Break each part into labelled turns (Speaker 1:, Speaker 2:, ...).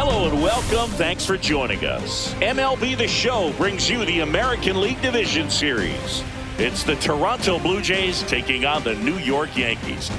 Speaker 1: Hello and welcome. Thanks for joining us. MLB The Show brings you the American League Division Series. It's the Toronto Blue Jays taking on the New York Yankees.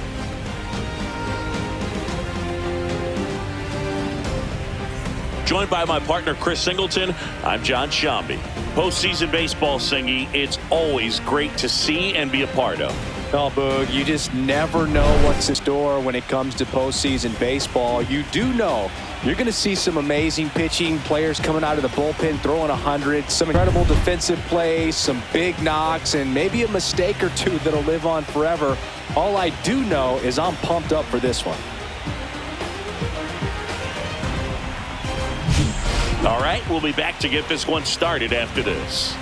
Speaker 1: Joined by my partner, Chris Singleton, I'm John Shambi. Postseason baseball, Singy, it's always great to see and be a part of.
Speaker 2: Oh, Boog, you just never know what's in store when it comes to postseason baseball. You do know you're going to see some amazing pitching, players coming out of the bullpen throwing 100, some incredible defensive plays, some big knocks, and maybe a mistake or two that'll live on forever. All I do know is I'm pumped up for this one.
Speaker 1: All right, we'll be back to get this one started after this.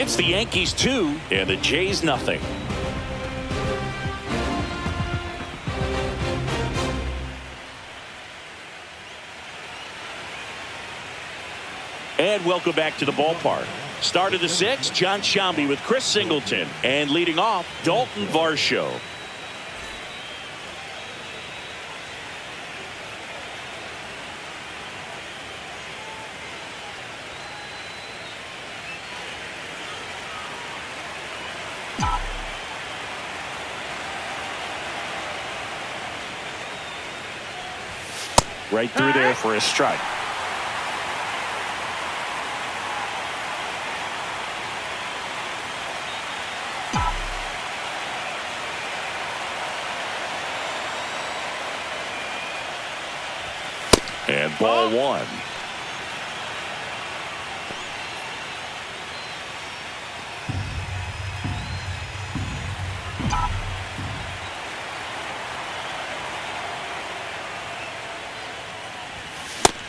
Speaker 1: It's the Yankees 2 and the Jays nothing. And welcome back to the ballpark. Start of the sixth, John Shambi with Chris Singleton. And leading off, Dalton Varsho. Right through there for a strike. And ball one.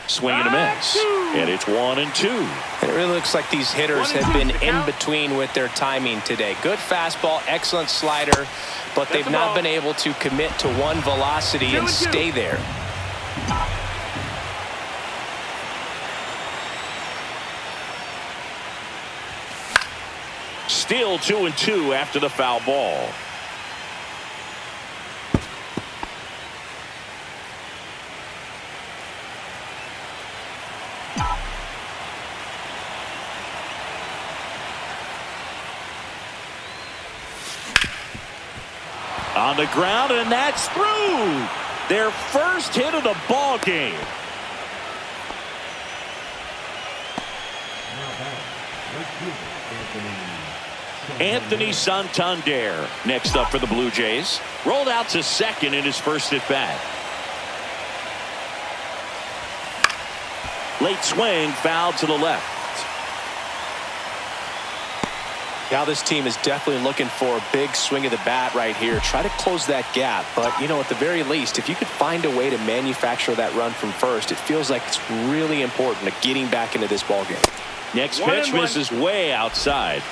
Speaker 1: Swing and a miss. And it's 1-2.
Speaker 2: It really looks like these hitters have been in between with their timing today. Good fastball, excellent slider, but they've not been able to commit to one velocity and stay there.
Speaker 1: Still 2-2 after the foul ball. On the ground, and that's through. Their first hit of the ball game. Anthony Santander next up for the Blue Jays. Rolled out to second in his first at bat. Late swing, foul to the left.
Speaker 2: Now this team is definitely looking for a big swing of the bat right here. Try to close that gap. But, you know, at the very least, if you could find a way to manufacture that run from first, it feels like it's really important to getting back into this ball game.
Speaker 1: Next pitch misses way outside.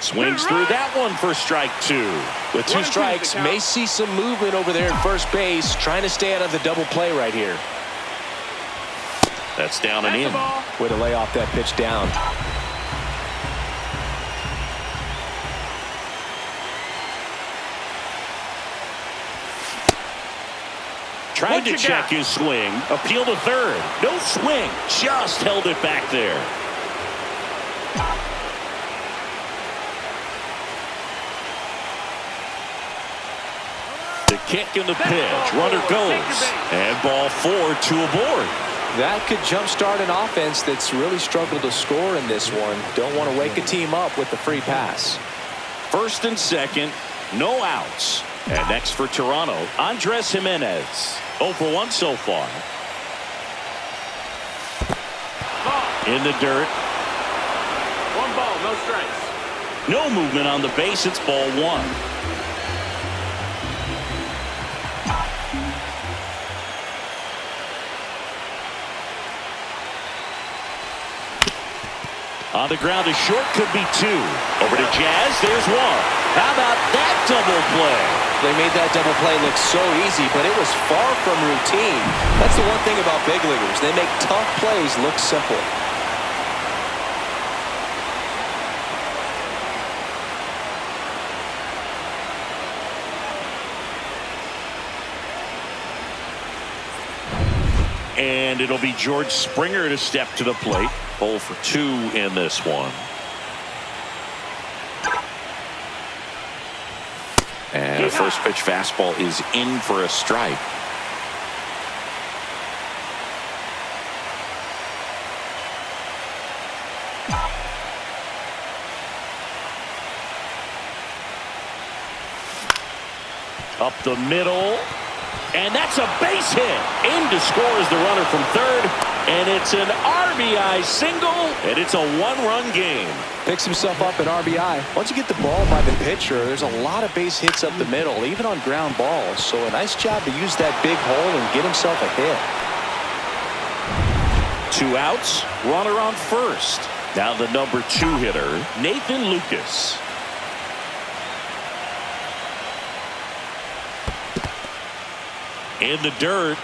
Speaker 1: Swings through that one for strike two.
Speaker 2: With two strikes, may see some movement over there at first base, trying to stay out of the double play right here.
Speaker 1: That's down and in.
Speaker 2: Way to lay off that pitch down.
Speaker 1: Tried to check his swing. Appeal to third. No swing. Just held it back there. The kick and the pitch. Runner goes. And ball 4, 2 aboard.
Speaker 2: That could jumpstart an offense that's really struggled to score in this one. Don't want to wake a team up with the free pass.
Speaker 1: First and second. No outs. And next for Toronto, Andres Jimenez. 0 for 1 so far. In the dirt.
Speaker 3: 1 ball, no strikes.
Speaker 1: No movement on the base. It's ball 1. On the ground to short, could be 2. Over to Jazz, there's 1. How about that double play?
Speaker 2: They made that double play look so easy, but it was far from routine. That's the one thing about big leaguers. They make tough plays look simple.
Speaker 1: And it'll be George Springer to step to the plate. 0 for 2 in this one. And the first pitch fastball is in for a strike. Up the middle. And that's a base hit. In to score is the runner from third. And it's an RBI single. And it's a 1-run game.
Speaker 2: Picks himself up an RBI. Once you get the ball by the pitcher, there's a lot of base hits up the middle, even on ground balls. So a nice job to use that big hole and get himself a hit.
Speaker 1: 2 outs. Runner on first. Now the number 2 hitter, Nathan Lucas. In the dirt.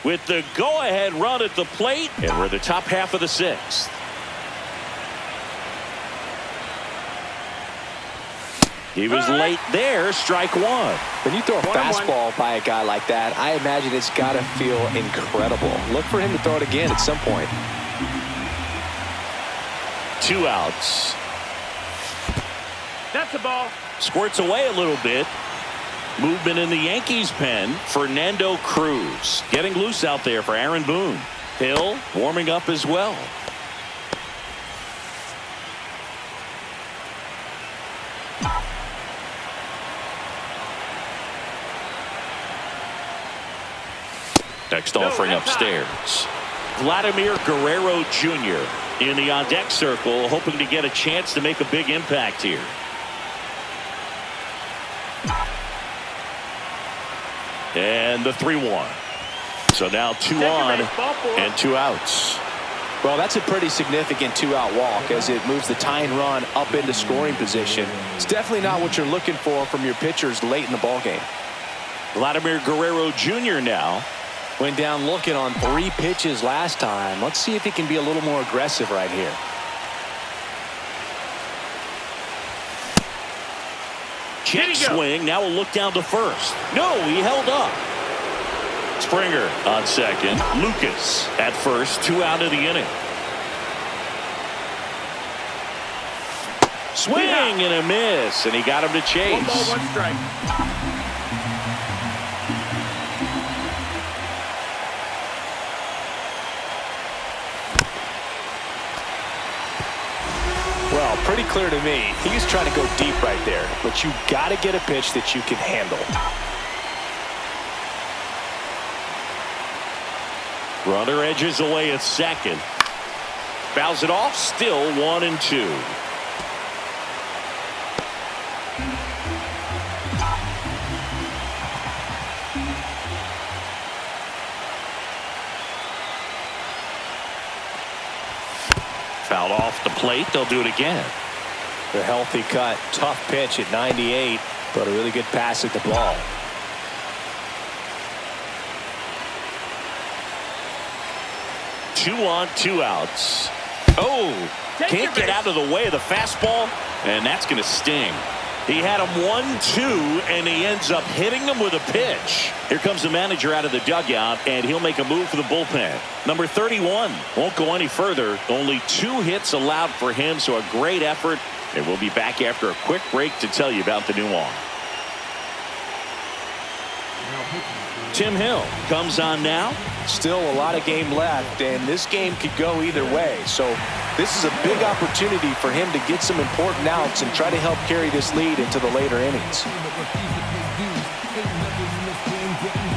Speaker 1: With the go-ahead run at the plate, and we're the top half of the 6th. He was late there, strike 1.
Speaker 2: When you throw a fastball by a guy like that, I imagine it's got to feel incredible. Look for him to throw it again at some point.
Speaker 1: 2 outs.
Speaker 3: That's a ball.
Speaker 1: Squirts away a little bit. Movement in the Yankees pen. Fernando Cruz getting loose out there for Aaron Boone. Hill warming up as well. Next offering upstairs. Vladimir Guerrero Jr. in the on-deck circle, hoping to get a chance to make a big impact here. And the 3-1. So now 2 on and 2 outs.
Speaker 2: Well, that's a pretty significant two-out walk as it moves the tying run up into scoring position. It's definitely not what you're looking for from your pitchers late in the ballgame.
Speaker 1: Vladimir Guerrero Jr. now.
Speaker 2: Went down looking on 3 pitches last time. Let's see if he can be a little more aggressive right here.
Speaker 1: Check swing. Now we'll look down to first. No, he held up. Springer on second. Lucas at first. 2 out of the inning. Swing and a miss, and he got him to chase.
Speaker 3: 1 ball, 1 strike.
Speaker 2: Well, pretty clear to me. He's trying to go deep right there, but you got to get a pitch that you can handle.
Speaker 1: Runner edges away at second. Fouls it off. Still 1-2. Fouled off the plate. They'll do it again.
Speaker 2: The healthy cut. Tough pitch at 98, but a really good pass at the ball. Two
Speaker 1: on, 2 outs. Oh, can't get out of the way of the fastball, and that's going to sting. He had him 1-2, and he ends up hitting him with a pitch. Here comes the manager out of the dugout, and he'll make a move for the bullpen. Number 31 won't go any further. Only 2 hits allowed for him, so a great effort. And we'll be back after a quick break to tell you about the new arm. Tim Hill comes on now.
Speaker 2: Still a lot of game left, and this game could go either way. So this is a big opportunity for him to get some important outs and try to help carry this lead into the later innings.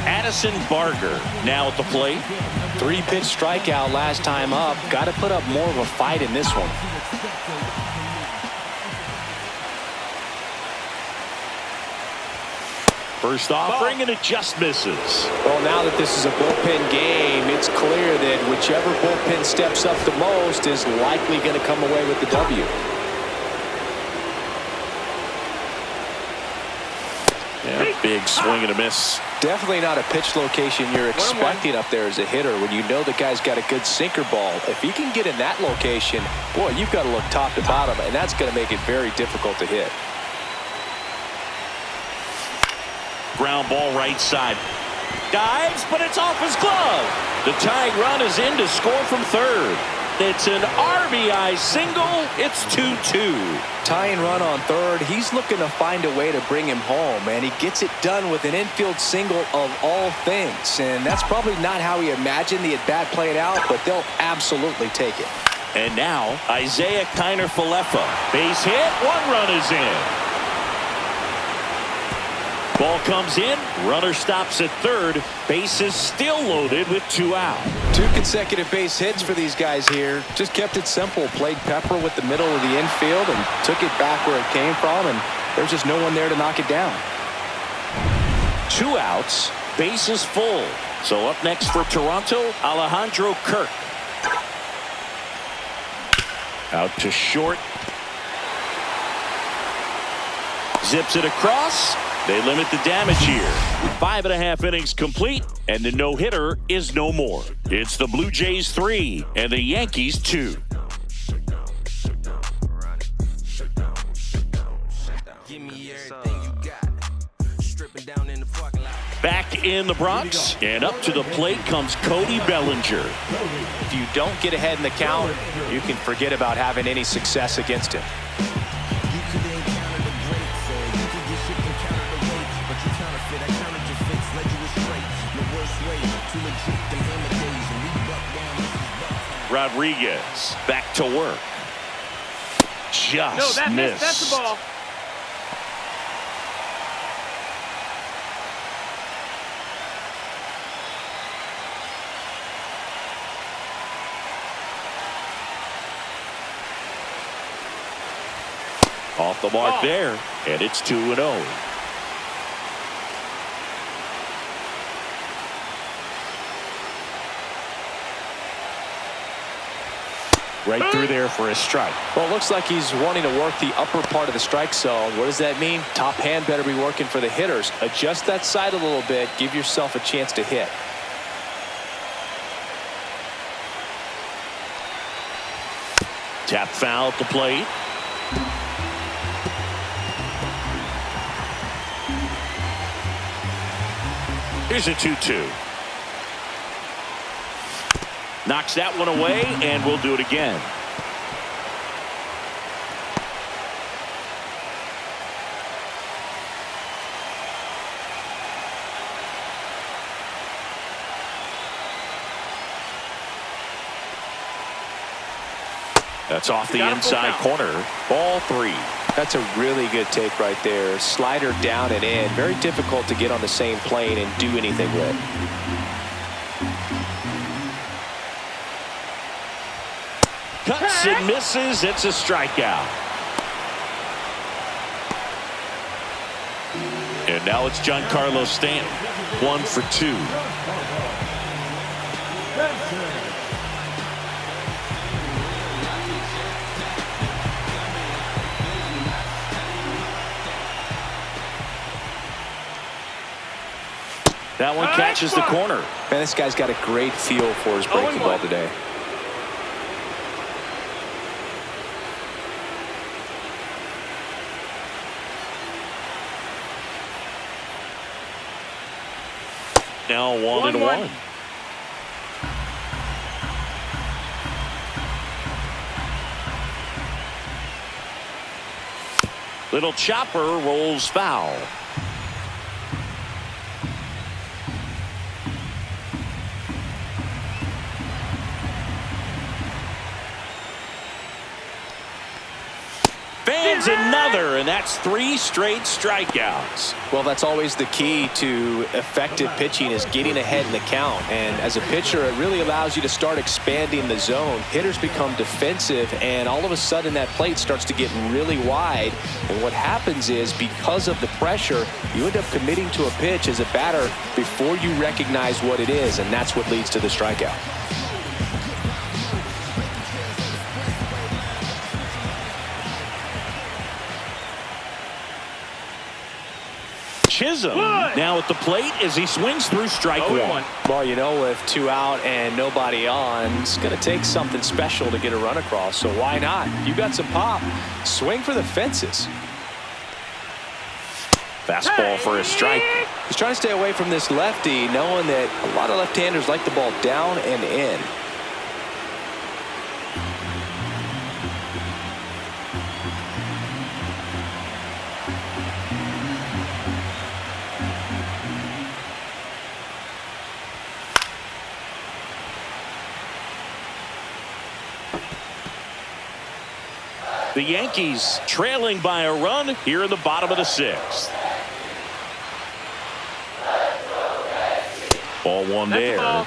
Speaker 1: Addison Barger now at the plate.
Speaker 2: 3-pitch strikeout last time up. Got to put up more of a fight in this one.
Speaker 1: First offering, and it just misses.
Speaker 2: Well, now that this is a bullpen game, it's clear that whichever bullpen steps up the most is likely going to come away with the W.
Speaker 1: Yeah, big swing and a miss.
Speaker 2: Definitely not a pitch location you're expecting up there as a hitter when you know the guy's got a good sinker ball. If he can get in that location, boy, you've got to look top to bottom, and that's going to make it very difficult to hit.
Speaker 1: Ground ball right side. Dives, but it's off his glove. The tying run is in to score from third. It's an RBI single. It's 2-2.
Speaker 2: Tying run on third. He's looking to find a way to bring him home, and he gets it done with an infield single of all things. And that's probably not how he imagined the at-bat played out, but they'll absolutely take it.
Speaker 1: And now, Isaiah Kiner-Falefa. Base hit. 1 run is in. Ball comes in. Runner stops at third. Base is still loaded with 2 out.
Speaker 2: 2 consecutive base hits for these guys here. Just kept it simple. Played pepper with the middle of the infield and took it back where it came from, and there's just no one there to knock it down.
Speaker 1: 2 outs. Base is full. So up next for Toronto, Alejandro Kirk. Out to short. Zips it across. They limit the damage here. 5.5 innings complete, and the no-hitter is no more. It's the Blue Jays 3 and the Yankees 2. Back in the Bronx, and up to the plate comes Cody Bellinger.
Speaker 2: If you don't get ahead in the count, you can forget about having any success against him.
Speaker 1: Rodriguez back to work. Just missed.
Speaker 3: That's the ball.
Speaker 1: Off the mark there, and it's 2-0. Right through there for a strike.
Speaker 2: Well, it looks like he's wanting to work the upper part of the strike zone. What does that mean? Top hand better be working for the hitters. Adjust that side a little bit. Give yourself a chance to hit.
Speaker 1: Tap foul at the plate. Here's a 2-2. Knocks that one away, and we'll do it again. That's off the inside corner. Ball 3.
Speaker 2: That's a really good take right there. Slider down and in. Very difficult to get on the same plane and do anything with.
Speaker 1: Cuts and misses. It's a strikeout. And now it's Giancarlo Stanton. 1 for 2. That one catches the corner.
Speaker 2: Man, this guy's got a great feel for his breaking ball today.
Speaker 1: Now 1-1. Little chopper rolls foul. Fans another, and that's 3 straight strikeouts.
Speaker 2: Well, that's always the key to effective pitching, is getting ahead in the count. And as a pitcher, it really allows you to start expanding the zone. Hitters become defensive, and all of a sudden that plate starts to get really wide. And what happens is, because of the pressure, you end up committing to a pitch as a batter before you recognize what it is, and that's what leads to the strikeout.
Speaker 1: Chisholm now at the plate as he swings through strike 1.
Speaker 2: Well, you know, with 2 out and nobody on, it's going to take something special to get a run across. So why not? You got some pop. Swing for the fences.
Speaker 1: Fastball for a strike.
Speaker 2: He's trying to stay away from this lefty, knowing that a lot of left-handers like the ball down and in.
Speaker 1: The Yankees trailing by a run here in the bottom of the 6th. Ball 1 there.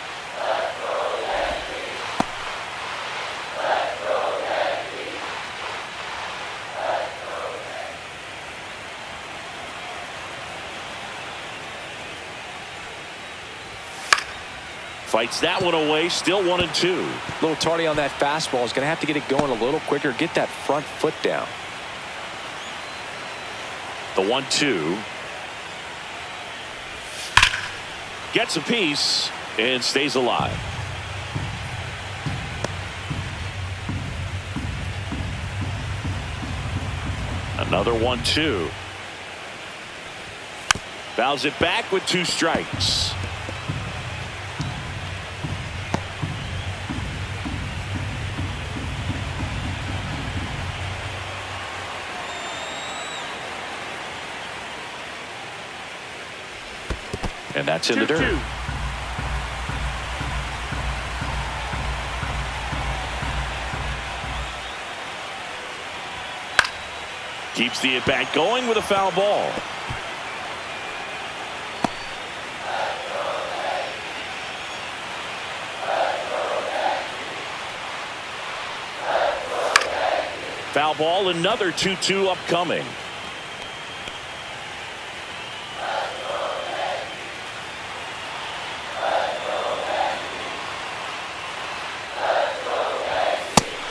Speaker 1: Fights that one away, still 1-2.
Speaker 2: A little tardy on that fastball. Is going to have to get it going a little quicker. Get that front foot down.
Speaker 1: The 1-2. Gets a piece and stays alive. Another 1-2. Fouls it back with 2 strikes. And that's in the dirt. Keeps the at-bat going with a foul ball. Foul ball, another 2-2 upcoming.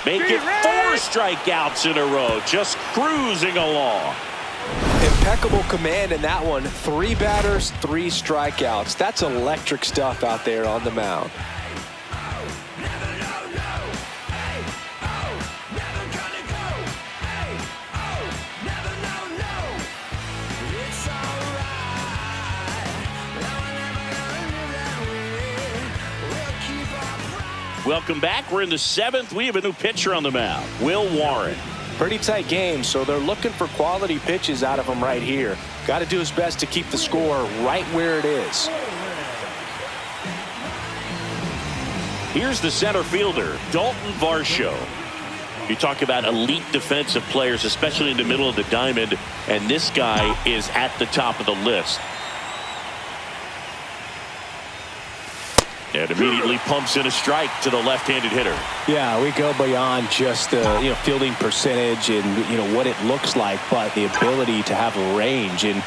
Speaker 1: Make it 4 strikeouts in a row, just cruising along.
Speaker 2: Impeccable command in that one. 3 batters, 3 strikeouts. That's electric stuff out there on the mound.
Speaker 1: Welcome back. We're in the 7th. We have a new pitcher on the mound, Will Warren.
Speaker 2: Pretty tight game, so they're looking for quality pitches out of him right here. Got to do his best to keep the score right where it is.
Speaker 1: Here's the center fielder, Dalton Varsho. You talk about elite defensive players, especially in the middle of the diamond, and this guy is at the top of the list. And immediately pumps in a strike to the left-handed hitter.
Speaker 2: Yeah, we go beyond just the fielding percentage and what it looks like, but the ability to have a range and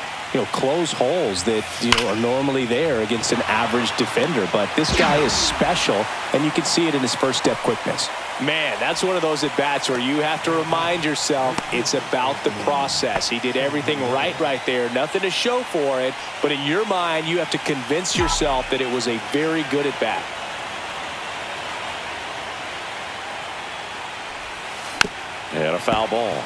Speaker 2: close holes that are normally there against an average defender. But this guy is special, and you can see it in his first step quickness. Man, that's one of those at bats where you have to remind yourself it's about the process. He did everything right there, nothing to show for it, but in your mind you have to convince yourself that it was a very good at bat.
Speaker 1: And a foul ball.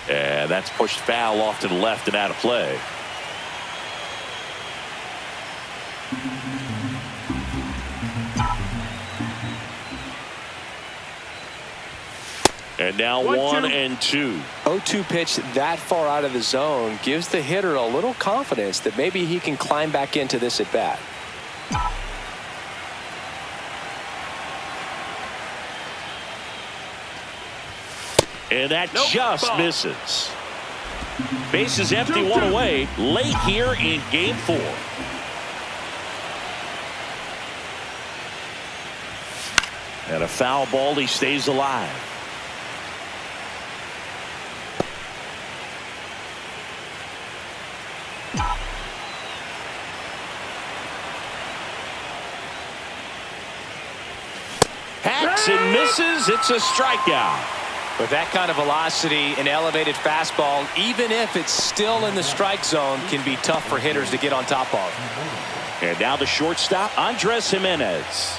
Speaker 1: And that's pushed foul off to the left and out of play. And now 1-2.
Speaker 2: 0-2 pitch that far out of the zone gives the hitter a little confidence that maybe he can climb back into this at bat.
Speaker 1: And that just misses. Base is empty, 1 away, late here in game 4. And a foul ball, he stays alive. Hacks and misses, it's a strikeout.
Speaker 2: With that kind of velocity, an elevated fastball, even if it's still in the strike zone, can be tough for hitters to get on top of.
Speaker 1: And now the shortstop, Andres Jimenez.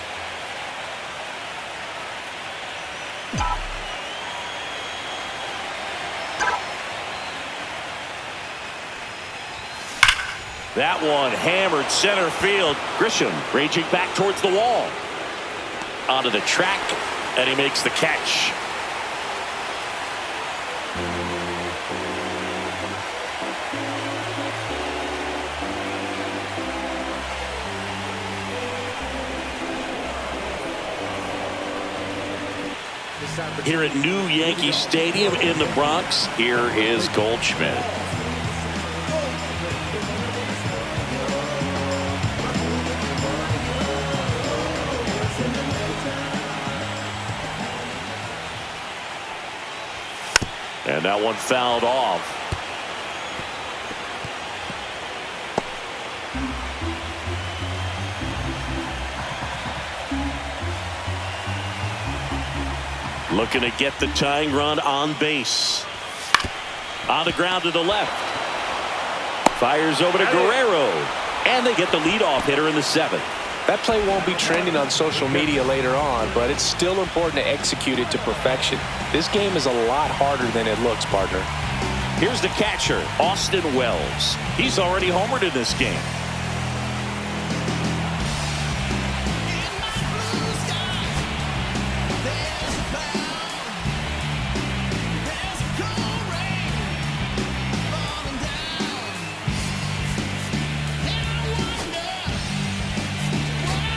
Speaker 1: That one hammered center field. Grisham raging back towards the wall. Onto the track, and he makes the catch. Here at New Yankee Stadium in the Bronx, here is Goldschmidt. And that one fouled off. Looking to get the tying run on base. On the ground to the left. Fires over to Guerrero. And they get the leadoff hitter in the 7th.
Speaker 2: That play won't be trending on social media later on, but it's still important to execute it to perfection. This game is a lot harder than it looks, partner.
Speaker 1: Here's the catcher, Austin Wells. He's already homered in this game.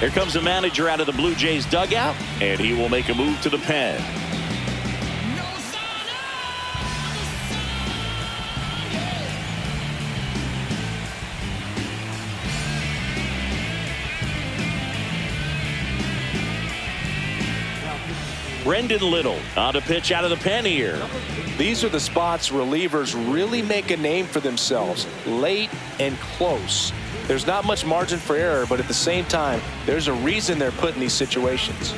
Speaker 1: Here comes the manager out of the Blue Jays dugout, and he will make a move to the pen. Brendan Little on to pitch out of the pen here.
Speaker 2: These are the spots relievers really make a name for themselves, late and close. There's not much margin for error, but at the same time, there's a reason they're put in these situations.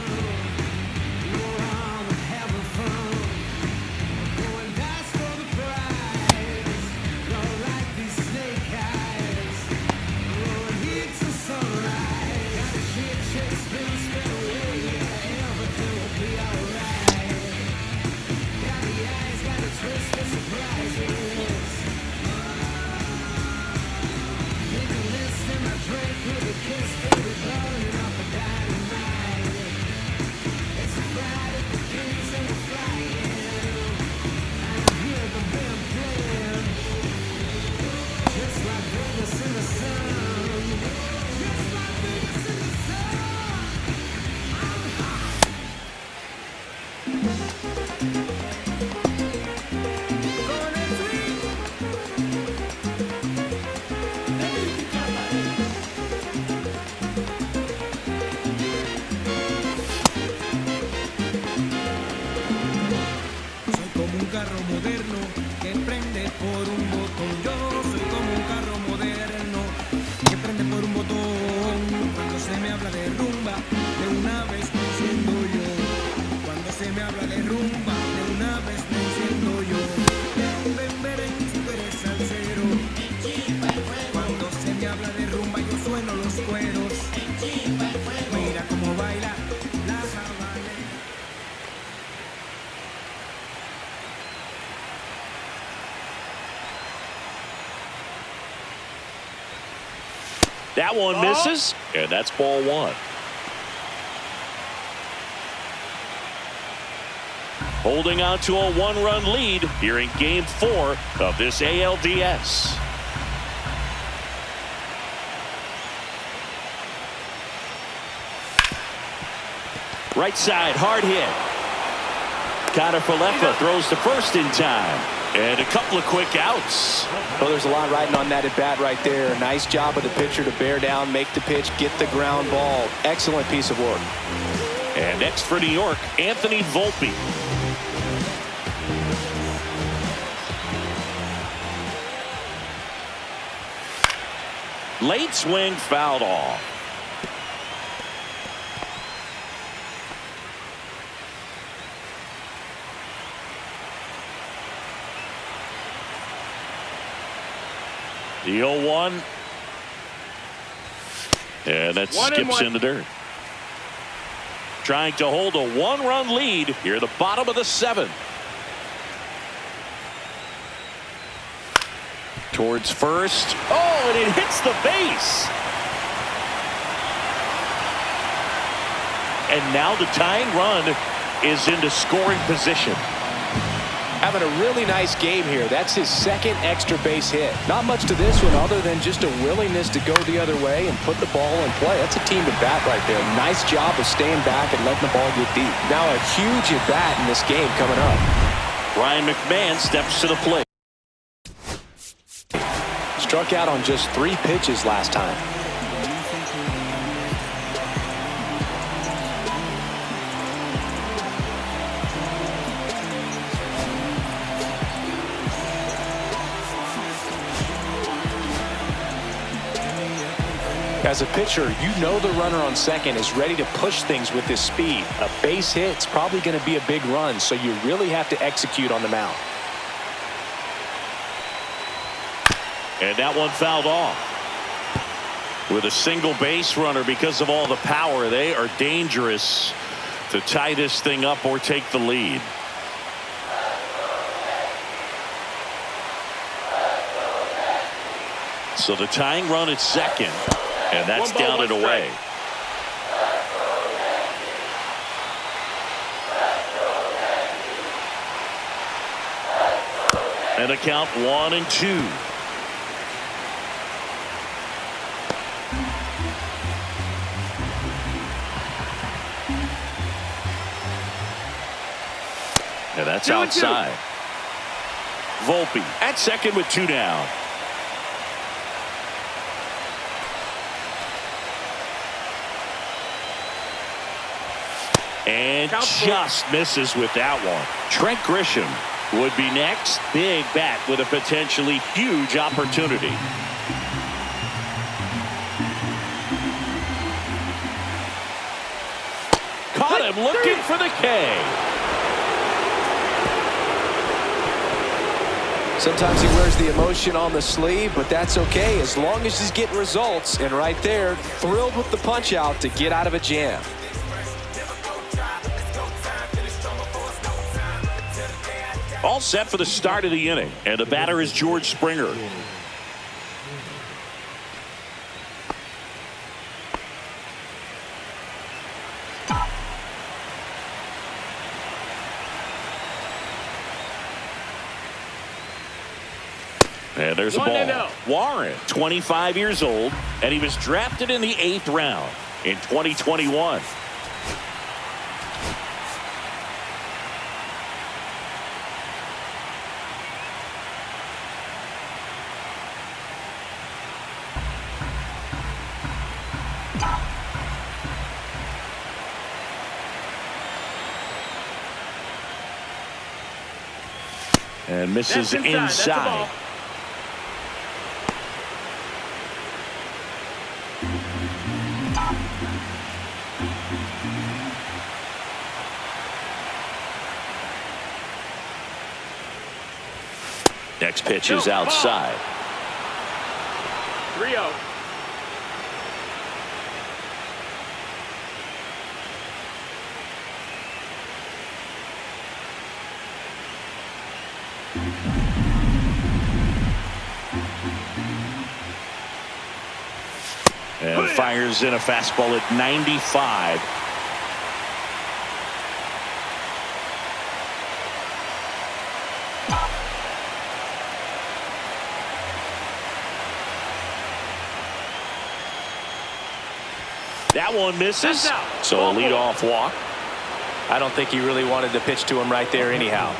Speaker 1: That one misses, and that's ball one. Holding on to a one-run lead here in Game 4 of this ALDS. Right side, hard hit. Connor Falefa throws to first in time. And a couple of quick outs.
Speaker 2: Well, there's a lot riding on that at bat right there. Nice job of the pitcher to bear down, make the pitch, get the ground ball. Excellent piece of work.
Speaker 1: And next for New York, Anthony Volpe. Late swing fouled off. The 0-1. And that skips in the dirt. Trying to hold a one-run lead here at the bottom of the 7th. Towards first. Oh, and it hits the base. And now the tying run is into scoring position.
Speaker 2: Having a really nice game here. That's his second extra base hit. Not much to this one other than just a willingness to go the other way and put the ball in play. That's a team at bat right there. Nice job of staying back and letting the ball get deep. Now a huge at bat in this game coming up.
Speaker 1: Ryan McMahon steps to the plate.
Speaker 2: Struck out on just 3 pitches last time. As a pitcher, you know the runner on second is ready to push things with his speed. A base hit's probably going to be a big run, so you really have to execute on the mound.
Speaker 1: And that one fouled off. With a single base runner, because of all the power, they are dangerous to tie this thing up or take the lead. So the tying run at second. And that's down and away. And a count 1-2. And that's outside. Volpe at second with 2 down. And just misses with that one. Trent Grisham would be next. Big bat with a potentially huge opportunity. Caught him looking for the K.
Speaker 2: Sometimes he wears the emotion on the sleeve, but that's okay as long as he's getting results. And right there, thrilled with the punch out to get out of a jam.
Speaker 1: All set for the start of the inning, and the batter is George Springer. And there's a ball. Warren, 25 years old, and he was drafted in the 8th round in 2021. And misses inside. Next pitch is outside.
Speaker 3: 3-0.
Speaker 1: And fires in a fastball at 95. That one misses. So a leadoff walk.
Speaker 2: I don't think he really wanted to pitch to him right there anyhow.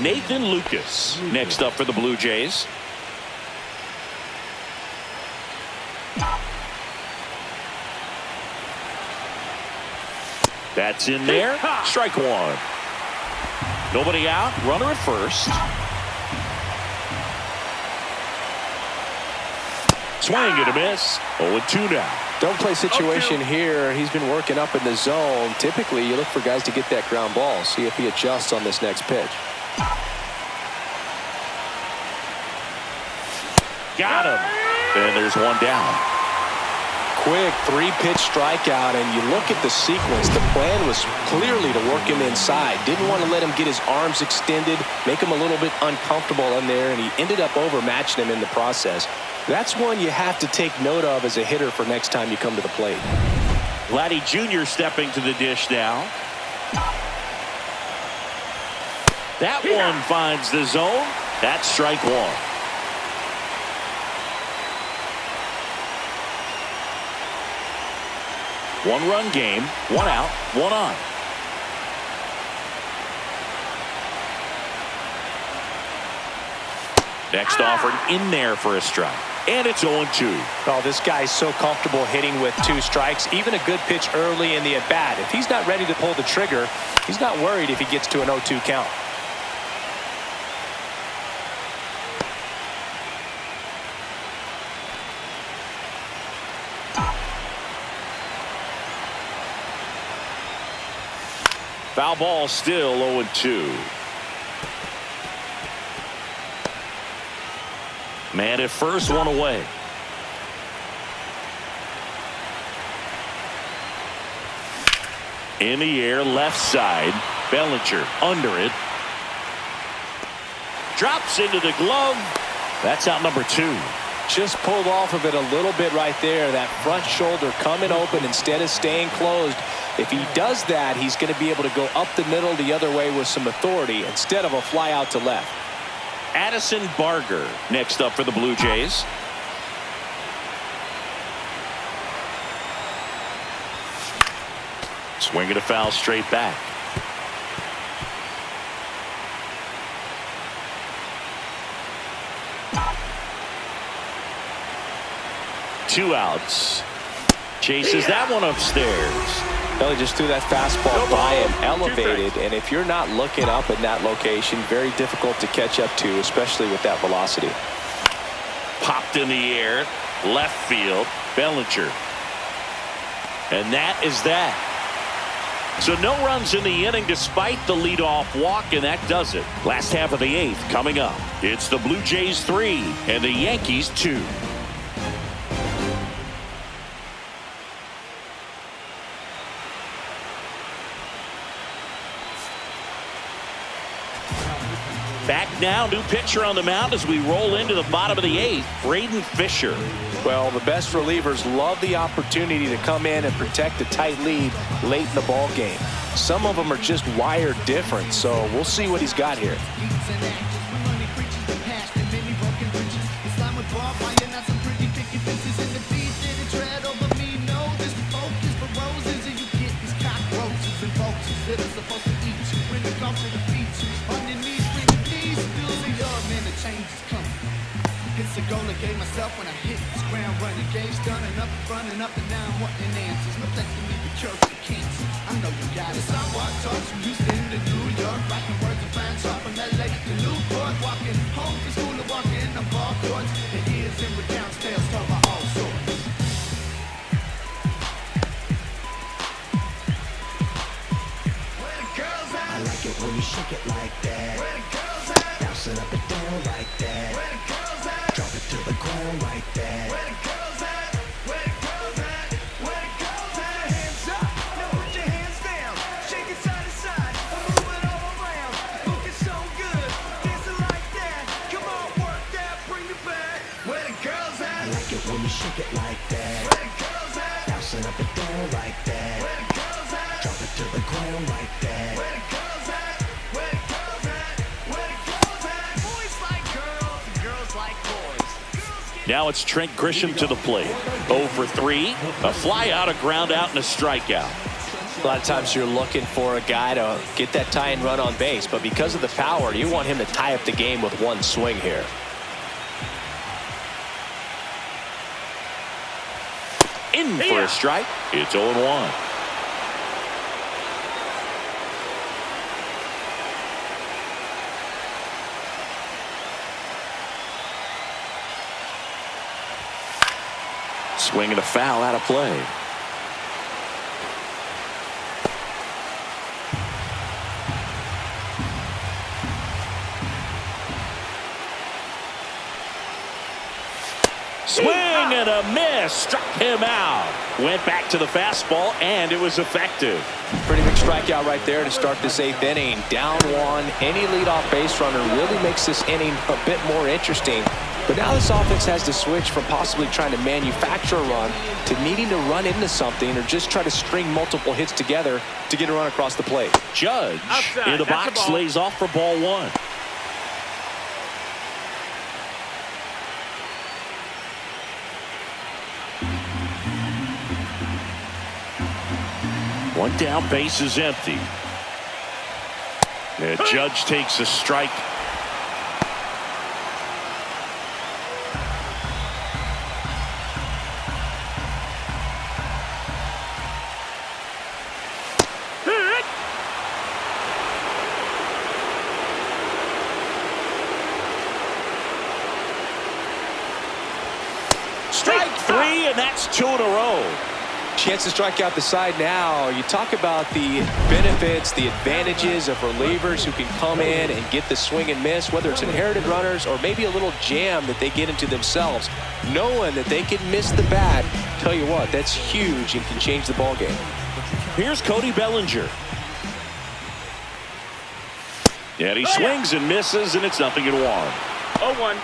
Speaker 1: Nathan Lucas next up for the Blue Jays. That's in there. Strike one. Nobody out. Runner at first. Swing and a miss. 0-2 now.
Speaker 2: Don't play situation here. He's been working up in the zone. Typically, you look for guys to get that ground ball. See if he adjusts on this next pitch.
Speaker 1: Got him. And there's one down.
Speaker 2: Quick 3-pitch strikeout, and you look at the sequence. The plan was clearly to work him inside. Didn't want to let him get his arms extended, make him a little bit uncomfortable in there, and he ended up overmatching him in the process. That's one you have to take note of as a hitter for next time you come to the plate.
Speaker 1: Vladdy Jr. stepping to the dish now. That one finds the zone. That's strike one. One-run game, one out, one on. Next offered in there for a strike. And it's 0-2.
Speaker 2: Oh, this guy's so comfortable hitting with 2 strikes. Even a good pitch early in the at-bat. If he's not ready to pull the trigger, he's not worried if he gets to an 0-2 count.
Speaker 1: Foul ball, still 0-2. Man at first, one away. In the air, left side. Bellinger under it. Drops into the glove. That's out number 2.
Speaker 2: Just pulled off of it a little bit right there. That front shoulder coming open instead of staying closed. If he does that, he's going to be able to go up the middle the other way with some authority instead of a fly out to left.
Speaker 1: Addison Barger next up for the Blue Jays. Swing and a foul straight back. Two outs. Chases that one upstairs.
Speaker 2: Well, he just threw that fastball by him, elevated, and if you're not looking up in that location, very difficult to catch up to, especially with that velocity.
Speaker 1: Popped in the air, left field, Bellinger. And that is that. So no runs in the inning despite the leadoff walk, and that does it. Last half of the 8th coming up. It's the Blue Jays 3 and the Yankees 2. Back now, new pitcher on the mound as we roll into the bottom of the 8th, Braden Fisher.
Speaker 2: Well, the best relievers love the opportunity to come in and protect a tight lead late in the ball game. Some of them are just wired different, so we'll see what he's got here.
Speaker 4: It's a goal I gave myself when I hit this ground running. Game's done and up, running up and down, wanting answers. No place to meet the church of cancer. I know you got it. So I walked off from Houston to New York, writing words of fans off from LA to Newport, walking home from school to walking on ball courts. The years in recounts, tales told by all sorts. Where the girls at? I like it when you shake it like that. Where the girls at? Bounce it up and down like that. Where the girls at? Drop it to the ground like that. Where the girls at? Where the girls at? Where the girls at? Hands up, now put your hands down. Shake it side to side, move it all around. Looking so good, dancing like that. Come on, work that, bring it back. Where the girls at? I like it when you shake it like that. Where the girls at? Bounce it up and down like that. Where the girls at? Drop it to the ground like that. Where the girls at? Where the girls at? Where the girls at? Boys like girls and girls like boys.
Speaker 1: Now it's Trent Grisham to the plate. 0 for 3, a fly out, a ground out, and a strikeout.
Speaker 2: A lot of times you're looking for a guy to get that tie-in run on base, but because of the power, you want him to tie up the game with one swing here.
Speaker 1: In for a strike. It's 0-1. Swing and a foul out of play. Swing and a miss. Struck him out. Went back to the fastball, and it was effective.
Speaker 2: Pretty big strikeout right there to start this 8th inning. Down 1. Any leadoff base runner really makes this inning a bit more interesting. But now this offense has to switch from possibly trying to manufacture a run to needing to run into something or just try to string multiple hits together to get a run across the plate.
Speaker 1: Judge
Speaker 3: Outside,
Speaker 1: in the
Speaker 3: that's
Speaker 1: box
Speaker 3: a ball.
Speaker 1: lays off for ball 1. One down, base is empty. And Judge takes a strike. Strike 3, and that's 2 in a row.
Speaker 2: Chance to strike out the side now. You talk about the benefits, the advantages of relievers who can come in and get the swing and miss, whether it's inherited runners or maybe a little jam that they get into themselves. Knowing that they can miss the bat, tell you what, that's huge and can change the ball game.
Speaker 1: Here's Cody Bellinger. And he swings and misses, and it's 0-1.
Speaker 3: 0-1.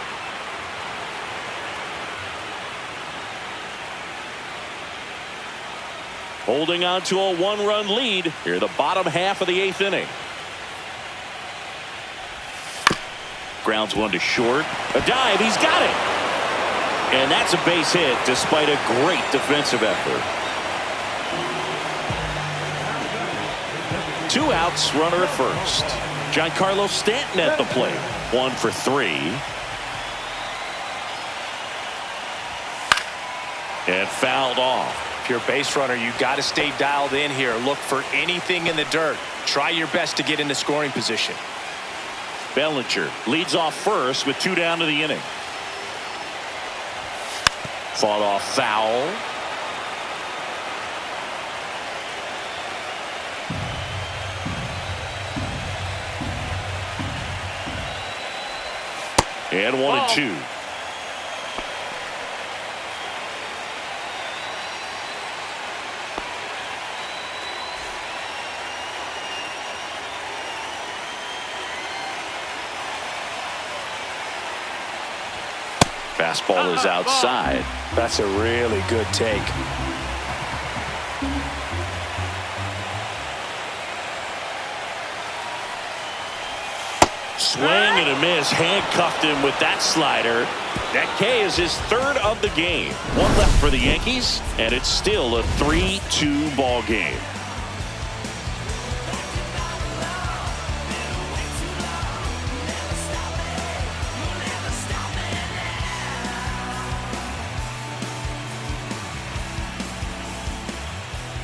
Speaker 1: Holding on to a 1-run lead here, the bottom half of the 8th inning. Grounds one to short. A dive, he's got it. And that's a base hit despite a great defensive effort. 2 outs, runner at first. Giancarlo Stanton at the plate. 1 for 3. And fouled off.
Speaker 2: If you're a base runner, you got to stay dialed in here. Look for anything in the dirt. Try your best to get into scoring position.
Speaker 1: Bellinger leads off first with 2 down to the inning. Fought off foul. And 1-2. Fastball is outside.
Speaker 2: That's a really good take.
Speaker 1: Swing and a miss. Handcuffed him with that slider. That K is his 3rd of the game. 1 left for the Yankees, and it's still a 3-2 ball game.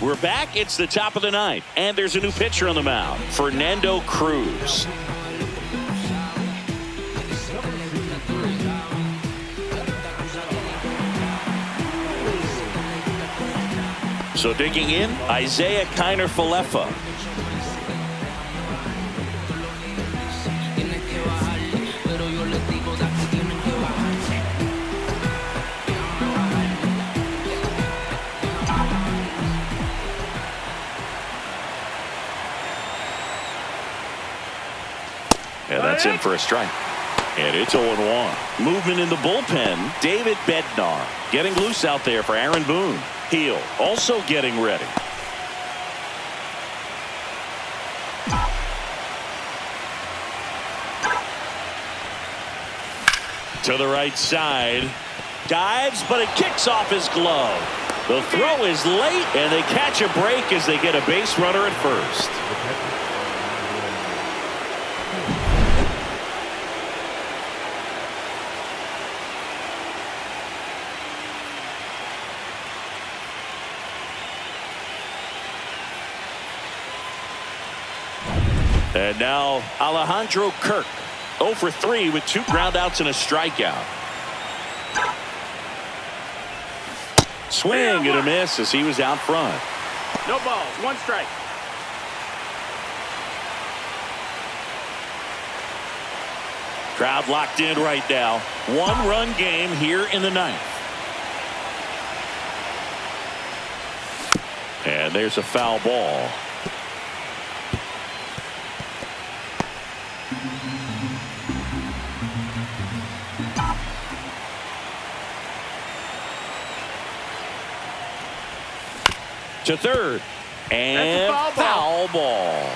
Speaker 1: We're back. It's the top of the 9th, and there's a new pitcher on the mound, Fernando Cruz. So digging in, Isaiah Kiner-Falefa. And that's in for a strike. And it's 0-1. Movement in the bullpen. David Bednar getting loose out there for Aaron Boone. Heel also getting ready. To the right side. Dives, but it kicks off his glove. The throw is late, and they catch a break as they get a base runner at first. And now Alejandro Kirk, 0 for 3 with 2 groundouts and a strikeout. Swing and a miss as he was out front.
Speaker 3: No balls, 1 strike.
Speaker 1: Crowd locked in right now. 1-run game here in the 9th. And there's a foul ball. To third, and foul ball.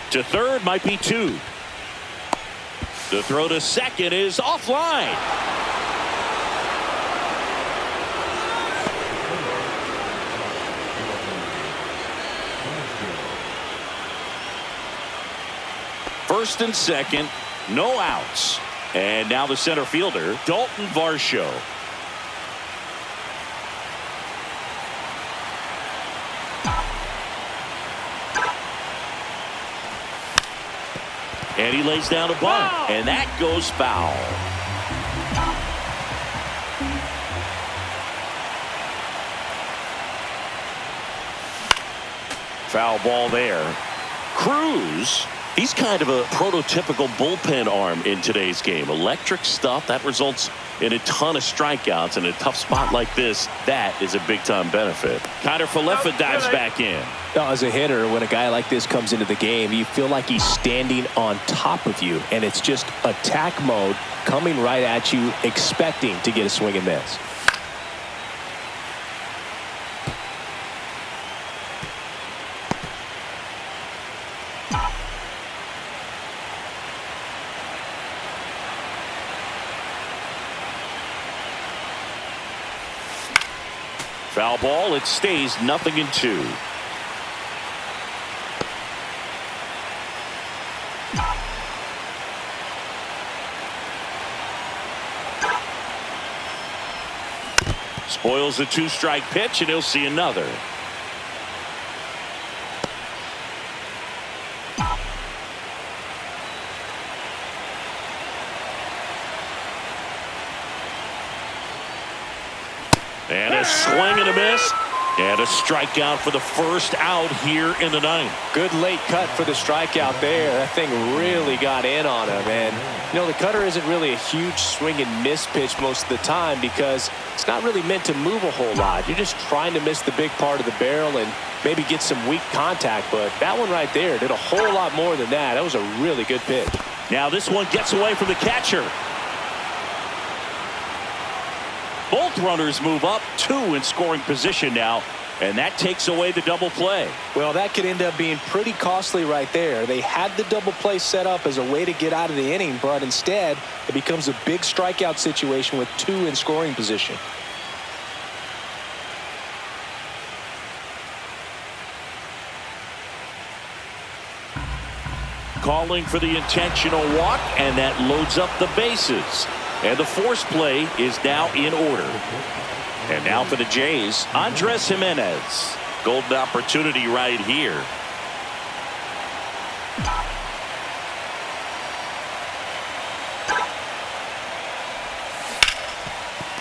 Speaker 1: To third might be 2. The throw to second is offline. First and second, no outs. And now the center fielder, Dalton Varsho. And he lays down a bunt, and that goes foul. Foul ball there. Cruz, he's kind of a prototypical bullpen arm in today's game. Electric stuff that results in a ton of strikeouts. In a tough spot like this, that is a big-time benefit. Kiner-Falefa dives back in.
Speaker 2: As a hitter, when a guy like this comes into the game, you feel like he's standing on top of you, and it's just attack mode coming right at you, expecting to get a swing and miss.
Speaker 1: Foul ball, it stays 0-2. Spoils the 2-strike pitch, and he'll see another. And a swing and a miss. And a strikeout for the first out here in the ninth.
Speaker 2: Good late cut for the strikeout there. That thing really got in on him. And, you know, the cutter isn't really a huge swing and miss pitch most of the time because it's not really meant to move a whole lot. You're just trying to miss the big part of the barrel and maybe get some weak contact. But that one right there did a whole lot more than that. That was a really good pitch.
Speaker 1: Now this one gets away from the catcher. Both runners move up, 2 in scoring position now, and that takes away the double play.
Speaker 2: Well, that could end up being pretty costly right there. They had the double play set up as a way to get out of the inning, but instead it becomes a big strikeout situation with 2 in scoring position.
Speaker 1: Calling for the intentional walk, and that loads up the bases. And the force play is now in order. And now for the Jays, Andres Jimenez. Golden opportunity right here.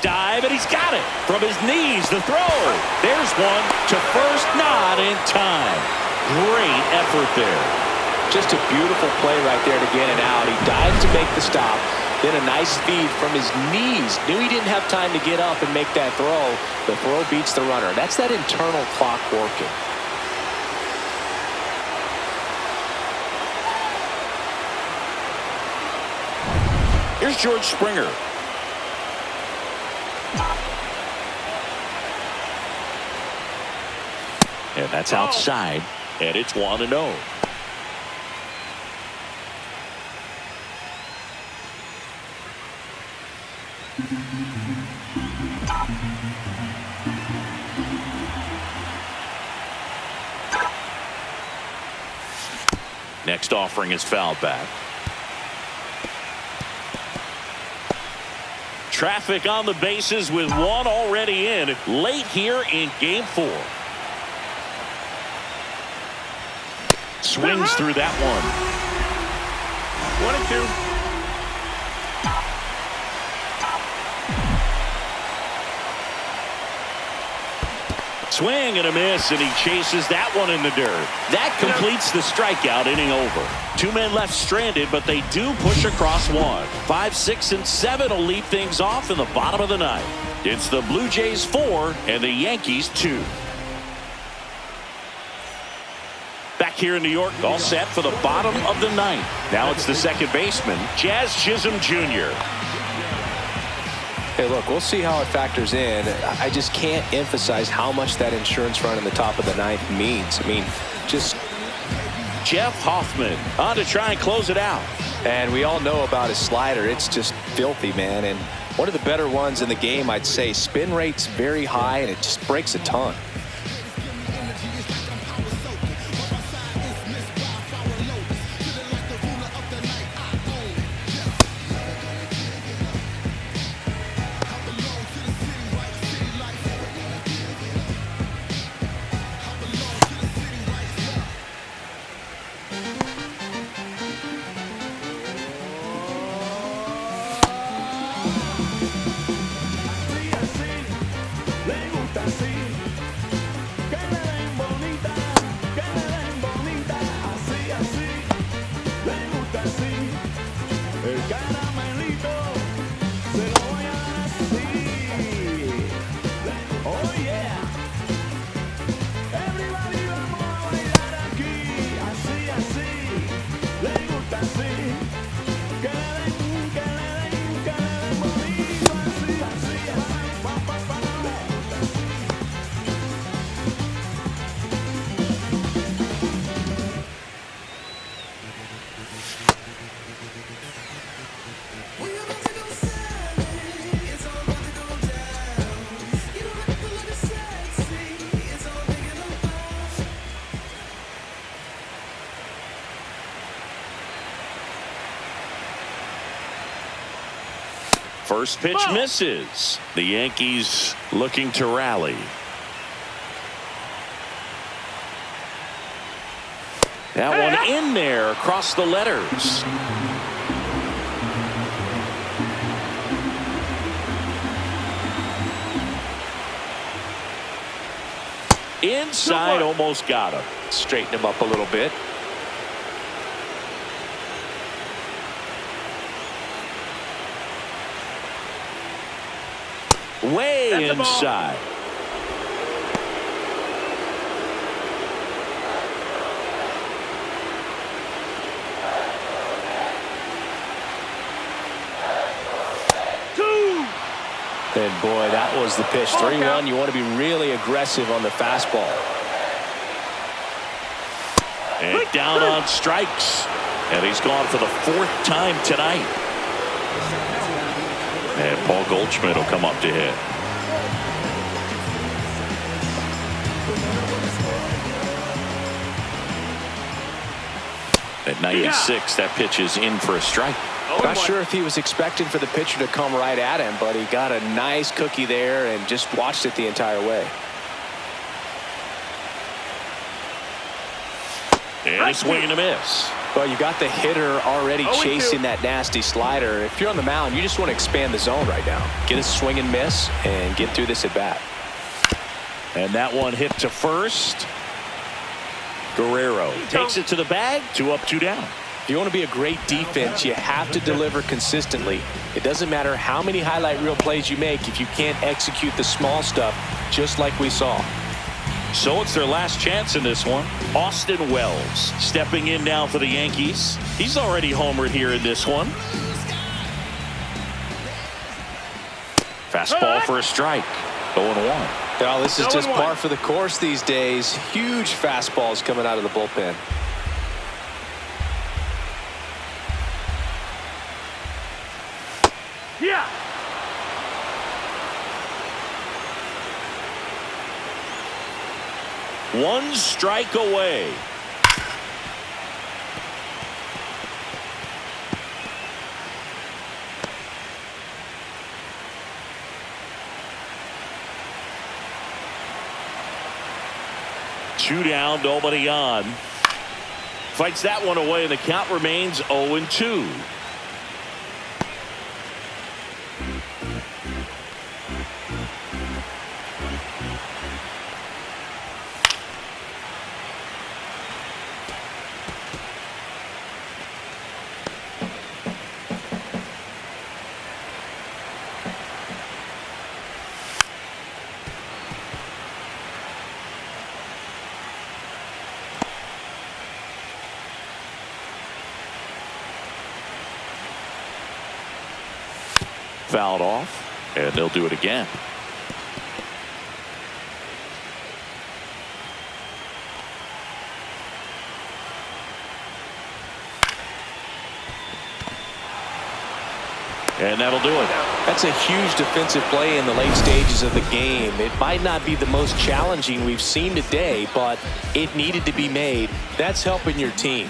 Speaker 1: Dive, and he's got it. From his knees, the throw. There's one to first, not in time. Great effort there.
Speaker 2: Just a beautiful play right there to get it out. He dived to make the stop. Then a nice feed from his knees. Knew he didn't have time to get up and make that throw. The throw beats the runner. That's that internal clock working.
Speaker 1: Here's George Springer. And that's outside. And it's 1-0. Next offering is fouled back. Traffic on the bases with one already in late here in game 4. Swings through that one.
Speaker 3: 1-2.
Speaker 1: Swing and a miss, and he chases that one in the dirt. That completes the strikeout inning over. 2 men left stranded, but they do push across 1. 5, 6, and 7 will lead things off in the bottom of the ninth. It's the Blue Jays 4 and the Yankees 2. Back here in New York, all set for the bottom of the ninth. Now it's the second baseman, Jazz Chisholm Jr.
Speaker 2: Hey, look, we'll see how it factors in. I just can't emphasize how much that insurance run in the top of the ninth means. I mean, just
Speaker 1: Jeff Hoffman on to try and close it out.
Speaker 2: And we all know about his slider. It's just filthy, man. And one of the better ones in the game, I'd say. Spin rate's very high, and it just breaks a ton.
Speaker 1: First pitch misses. The Yankees looking to rally. That one in there across the letters. Inside, almost got him.
Speaker 2: Straighten him up a little bit.
Speaker 1: Way inside.
Speaker 2: And boy, that was the pitch. 3-1. You want to be really aggressive on the fastball.
Speaker 1: And down on strikes. And he's gone for the 4th time tonight. And Paul Goldschmidt will come up to hit. At 96, that pitch is in for a strike.
Speaker 2: Not sure if he was expecting for the pitcher to come right at him, but he got a nice cookie there and just watched it the entire way.
Speaker 1: And a swing and a miss.
Speaker 2: Well, you got the hitter already chasing that nasty slider. If you're on the mound, you just want to expand the zone right now. Get a swing and miss and get through this at bat.
Speaker 1: And that one hit to first. Guerrero takes it to the bag. 2 up, 2 down.
Speaker 2: If you want to be a great defense, you have to deliver consistently. It doesn't matter how many highlight reel plays you make if you can't execute the small stuff, just like we saw.
Speaker 1: So it's their last chance in this one. Austin Wells stepping in now for the Yankees. He's already homered here in this one. Fastball for a strike. 0-1.
Speaker 2: Well, this is just par for the course these days. Huge fastballs coming out of the bullpen.
Speaker 3: Yeah.
Speaker 1: One strike away. Two down, nobody on. Fights that one away, and the count remains 0-2. Fouled off, and they'll do it again. And that'll do it.
Speaker 2: That's a huge defensive play in the late stages of the game. It might not be the most challenging we've seen today, but it needed to be made. That's helping your team.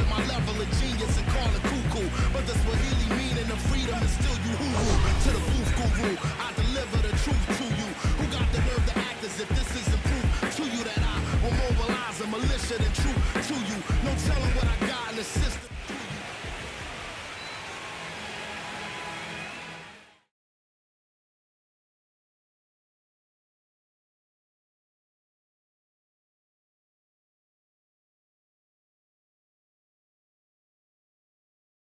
Speaker 4: My level of genius and call it cuckoo, but the Swahili meaning of freedom is still you hoo-hoo. To the booth guru, I deliver the truth to you. Who got the nerve to act as if this isn't proof to you that I will mobilize a militia and truth to you. No telling what I got in the system.